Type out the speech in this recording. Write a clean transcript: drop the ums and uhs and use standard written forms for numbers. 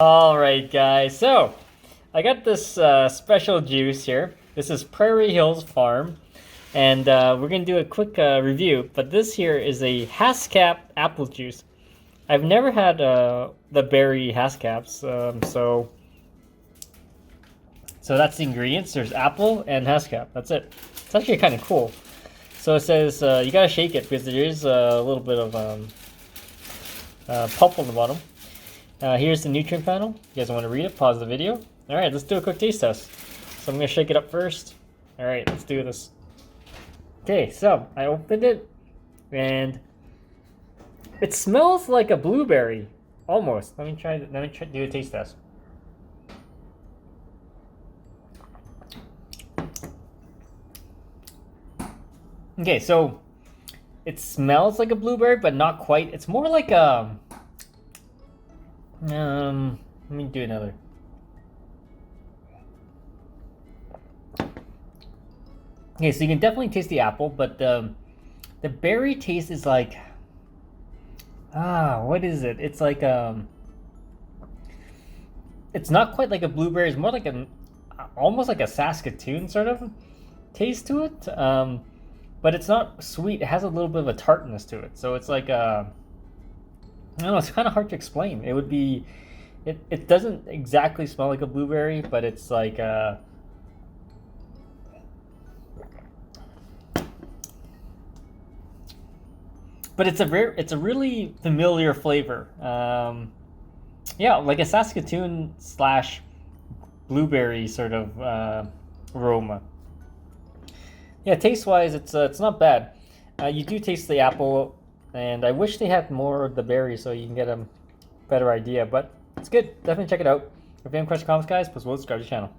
Alright guys, so I got this special juice here. This is Prairie Hills Farm, and we're going to do a quick review, but this here is a Haskap apple juice. I've never had the berry Haskaps, so that's the ingredients. There's apple and Haskap, that's it. It's actually kind of cool. So it says you gotta shake it because there is a little bit of pulp on the bottom. Here's the nutrient panel. You guys want to read it? Pause the video. Alright, let's do a quick taste test. So I'm going to shake it up first. Alright, let's do this. Okay, so I opened it and it smells like a blueberry. Almost. Let me try do a taste test. Okay, so it smells like a blueberry, but not quite. It's more like a let me do another. Okay, so you can definitely taste the apple, but the berry taste is like, what is it? It's like it's not quite like a blueberry. It's more like almost like a Saskatoon sort of taste to it. But it's not sweet. It has a little bit of a tartness to it. So it's like I don't know, it's kind of hard to explain. It would be, it doesn't exactly smell like a blueberry, but it's like but it's a really familiar flavor. Yeah, like a Saskatoon slash blueberry sort of aroma. Yeah, taste wise, it's not bad. You do taste the apple. And I wish they had more of the berries so you can get a better idea. But it's good. Definitely check it out. If you have any questions or comments, guys, please subscribe to the channel.